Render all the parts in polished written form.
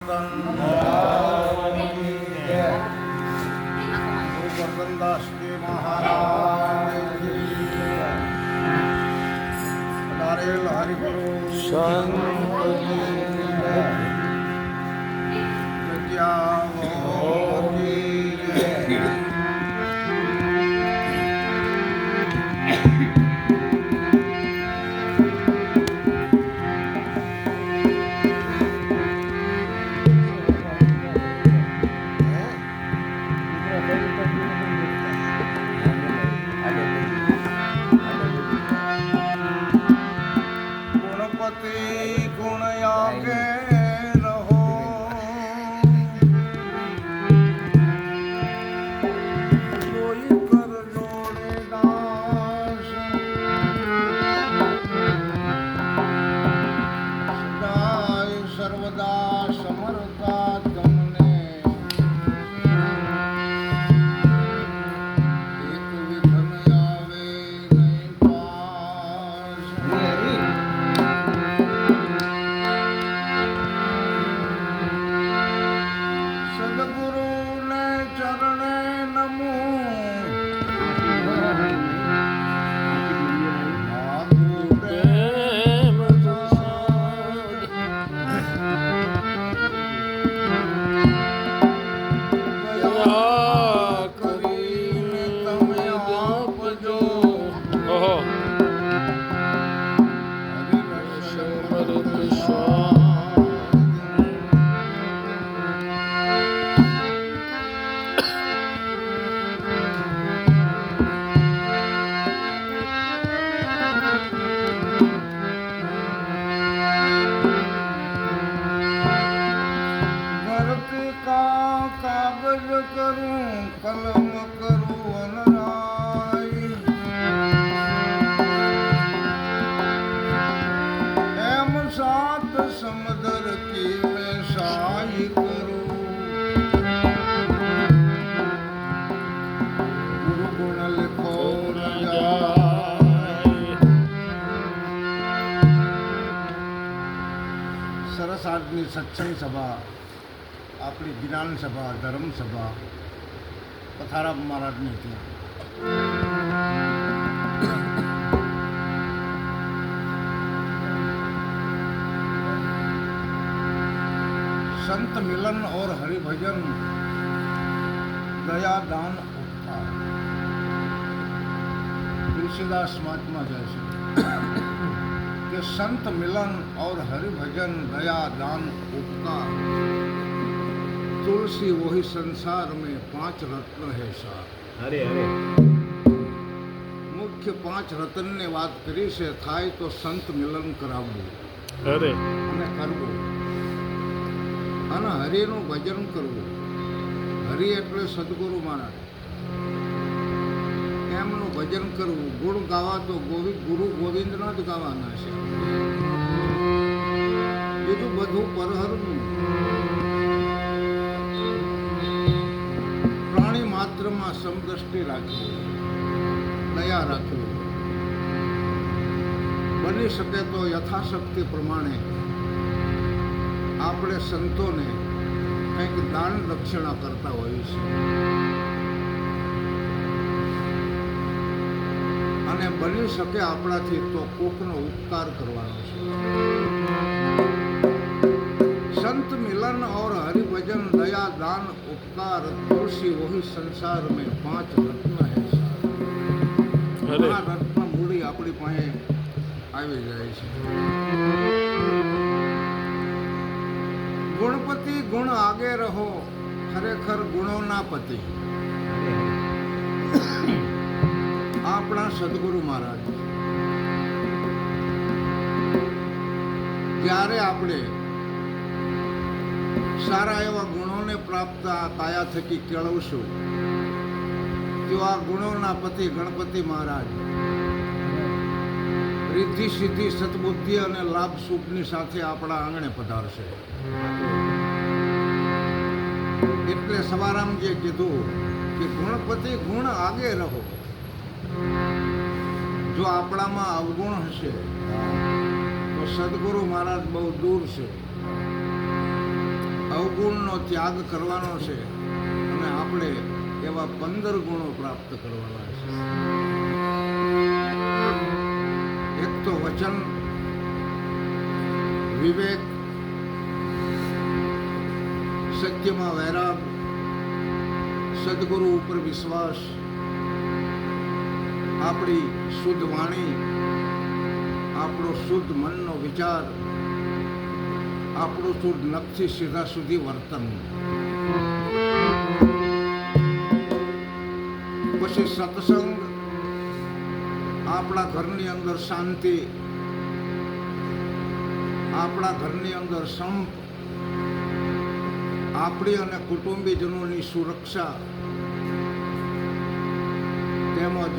સનાતન ગુરુ ગોરધનદાસજી મહારાજ નારેલ હરિગુરુ કલમ કરું અનરાય એમ સાત સમદર કી મેં સાઈ કરું ગુરુ ગુણ લખો ન જાય. સરસ આજની સત્સંગ સભા, આપણી જ્ઞાન સભા, ધર્મ સભા પથારામ મહારાજની હતી. संत मिलन और हरिभजन दया दान उपकार. तुलसीदास महात्मा जैसे कि संत मिलन और हरिभजन दया दान उपकार. तुलसी वही संसार में 5 रत्न है सार. हरे हरे. મુખ્ય 5 રત્નની વાત કરી છે. થાય તો સંત મિલન કરાવવું હરે અને કરવું, અને હરિનું ભજન કરવું. હરિ એટલે સદગુરુ મહારાજ, એમનું ભજન કરવું. ગુણ ગાવા તો ગુરુ ગોવિંદના જ ગાવાના છે. બીજું બધું પરહરનું. પ્રાણી માત્રમાં સમદ્રષ્ટિ રાખવી, દયા રાખવી. બની શકે તો યથાશક્તિ પ્રમાણે આપણે સંતોને કંઈક દાન દક્ષિણા કરતા હોઈએ છીએ, અને બની શકે આપણાથી તો કોકનો ઉપકાર કરવાનો છે. संत मिलन और हरिभजन दया दान उपकार. तुलसी वही संसार में 5 रत्न है सार. આ રત્ન મૂડી આપણી પાસે આવી જાય છે. ગુણપતિ ગુણ આગે રહો, ખરેખર ગુણોના પતિ. આપણા સદગુરુ મહારાજ જ્યારે આપણે સારા એવા ગુણોને પ્રાપ્ત કાયા થકી કેળવશું, તો આ ગુણોના પતિ ગણપતિ મહારાજ રિદ્ધિ સિદ્ધિ સદબુદ્ધિ અને લાભ સુખની સાથે આપણા આંગણે પધારશે. એટલે સવારામજીએ કીધું કે ગુણપતિ ગુણ આગે રહો. જો આપણામાં અવગુણ હશે તો સદગુરુ મહારાજ બહુ દૂર છે. અવગુણનો ત્યાગ કરવાનો છે અને આપણે એવા 15 ગુણો પ્રાપ્ત કરવાના છે. એક તો વચન, વિવેક, સત્યમાં વૈરાગ, સદગુરુ ઉપર વિશ્વાસ, આપણી શુદ્ધ વાણી, આપણો શુદ્ધ મનનો વિચાર, આપણું શુદ્ધ નખથી સીધા સુધી વર્તન. પછી સત્સંગ, આપણા ઘરની અંદર શાંતિ, આપણા ઘરની અંદર સંપ, આપણી અને કુટુંબીજનોની સુરક્ષા, તેમજ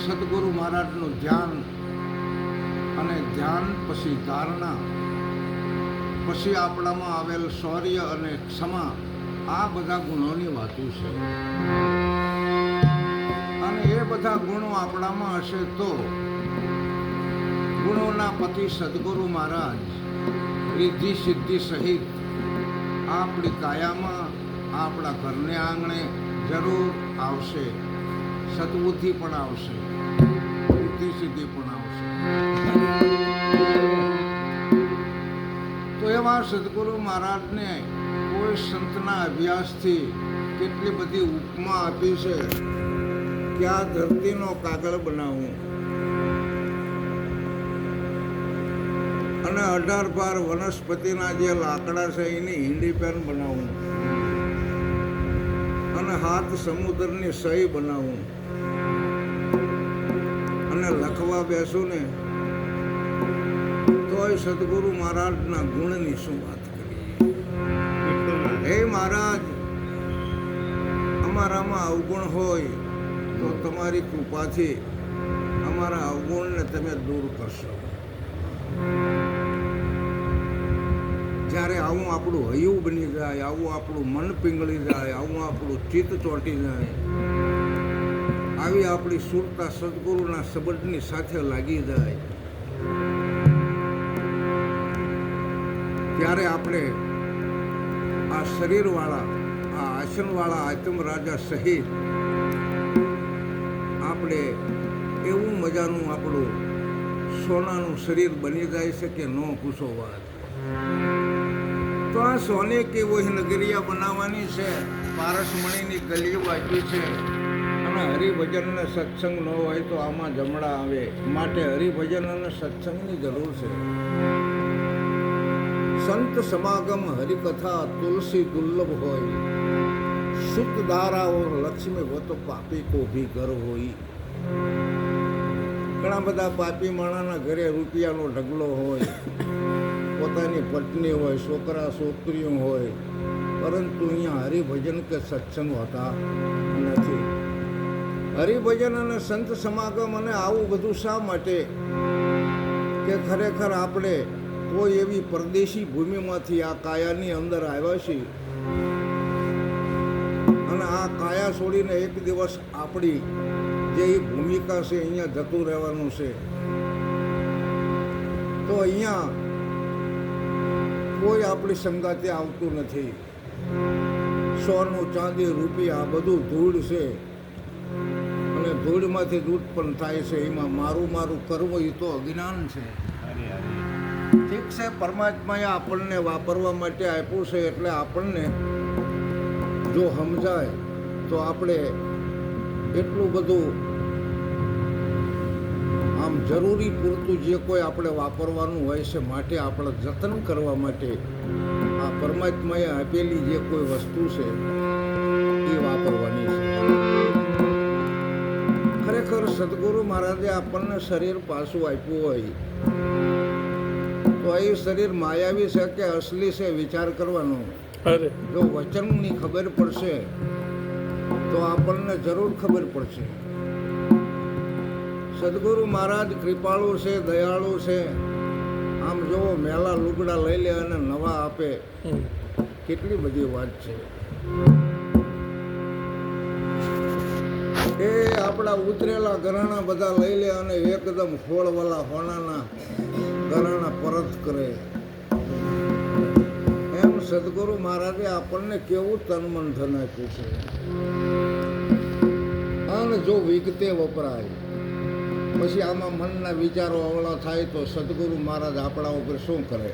સદગુરુ મહારાજનું ધ્યાન, અને ધ્યાન પછી ધારણા, પછી આપણામાં આવેલ શૌર્ય અને ક્ષમા, આ બધા ગુણોની વાતો છે. અને એ બધા ગુણો આપણામાં હશે તો ગુણોના પતિ સદગુરુ મહારાજ રિદ્ધિ સિદ્ધિ સહિત આપણી કાયામાં, આપણા ઘરને આંગણે જરૂર આવશે. સદબુદ્ધિ પણ આવશે, રિદ્ધિ સિદ્ધિ પણ આવશે. તો એવા સદગુરુ મહારાજને કોઈ સંતના અભ્યાસથી કેટલી બધી ઉપમા આપી છે કે આ ધરતીનો કાગળ બનાવું અને 18 પાર વનસ્પતિના જે લાકડા છે એની હિંડી પેન બનાવું અને 7 સમુદ્રની સહી બનાવું અને લખવા બેસું ને તોય સદગુરુ મહારાજના ગુણની શું વાત કરીએ. હે મહારાજ, અમારામાં અવગુણ હોય તો તમારી કૃપાથી અમારા અવગુણને તમે દૂર કરશો. જ્યારે આવું આપણું હૈયું બની જાય, આવું આપણું મન પીંગળી જાય, આવું આપણું ચિત્ત ચોંટી જાય, આવી આપણી સુરતા સદગુરુના સંબંધની સાથે લાગી જાય, ત્યારે આપણે આ શરીરવાળા, આ આસનવાળા આત્મ રાજા સહિત આપણે એવું મજાનું આપણું સોનાનું શરીર બની જાય છે કે ન પૂછો વાત. તો આ સોને કે વહી નગરિયા બનાવવાની છે, પારસમણીની ગલીઓ વાંચી છે. અને હરિભજન અને સત્સંગ ન હોય તો આમાં જમણા આવે. માટે હરિભજન અને સત્સંગની જરૂર છે. સંત સમાગમ હરિકથા તુલસી દુર્લભ હોય, શુદ્ધ ધારા ઓર લક્ષ્મી હો તો પાપી કો ભી ઘર હોય. ઘણા બધા પાપી માણાના ઘરે રૂપિયાનો ઢગલો હોય, પોતાની પત્ની હોય, છોકરા છોકરીઓ હોય, પરંતુ અહીંયા હરિભજન કે સત્સંગ હોતા નથી. હરિભજન અને સંત સમાગમ અને આવું બધું શા માટે કે ખરેખર આપણે કોઈ એવી પરદેશી ભૂમિમાંથી આ કાયાની અંદર આવ્યા છીએ અને આ કાયા છોડીને એક દિવસ આપણી જે ભૂમિકા છે અહીંયા જતું રહેવાનું છે. તો અહીંયા કોઈ આપણી સંગાતે આવતું નથી. સોનું ચાંદી રૂપિયા બધું ધૂળ છે અને ધૂળમાંથી દૂધ પણ થાય છે. એમાં મારું મારું કરવું એ તો અજ્ઞાન છે. ઠીક છે, પરમાત્માએ આપણને વાપરવા માટે આપ્યું છે એટલે આપણને જો સમજાય તો આપણે એટલું બધું આમ જરૂરી પૂરતું જે કોઈ આપણે વાપરવાનું હોય છે માટે આપણે જતન કરવા માટે આ પરમાત્માએ આપેલી જે કોઈ વસ્તુ છે એ વાપરવાની છે. ખરેખર સદગુરુ મહારાજે આપણને શરીર પાછું આપ્યું હોય તો એ શરીર માયાવી છે કે અસલી છે વિચાર કરવાનો. જો વચનની ખબર પડશે તો આપણને જરૂર ખબર પડશે. સદગુરુ મહારાજ કૃપાળુ છે, દયાળુ છે. આમ જો મેલા લુગડા લઈ લે અને નવા આપે, કેટલી બધી વાત છે. એ આપણા ઉતરેલા ઘરાણા બધા લઈ લે અને એકદમ ખોળવાલા હોણાના ઘરાણા પરત કરે. એમ સદગુરુ મહારાજે આપણને કેવું તન મન ધન આપ્યું છે, અને જો વિગતે વપરાય પછી આમાં મનના વિચારો અવળા થાય તો સદગુરુ મહારાજ આપણા ઉપર શું કરે?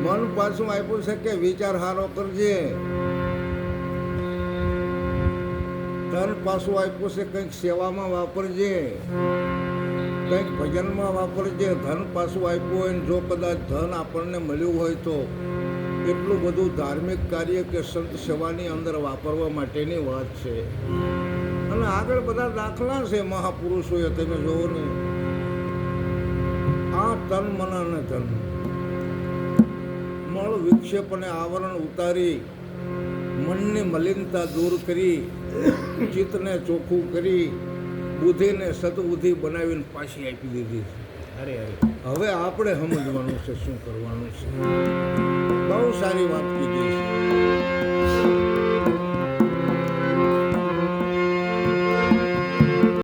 મન પાછું આપ્યું છે કે વિચાર હારો કરજે, ધન પાછું આપ્યું છે કંઈક સેવામાં વાપરજે, કંઈક ભજનમાં વાપરજે. ધન પાછું આપ્યું હોય ને જો કદાચ ધન આપણને મળ્યું હોય તો એટલું બધું ધાર્મિક કાર્ય કે સંત સેવાની અંદર વાપરવા માટેની વાત છે. અને આગળ બધા દાખલા છે મહાપુરુષોએ, તમે જોવો ને. આ તન મન અને ધન મળ વિક્ષેપ અને આવરણ ઉતારી મનની મલિનતા દૂર કરી ચિત્તને ચોખ્ખું કરી બુદ્ધિને સદબુદ્ધિ બનાવીને પાછી આપી દીધી છે. અરે હવે આપણે સમજવાનું છે શું કરવાનું છે. બહુ સારી વાત.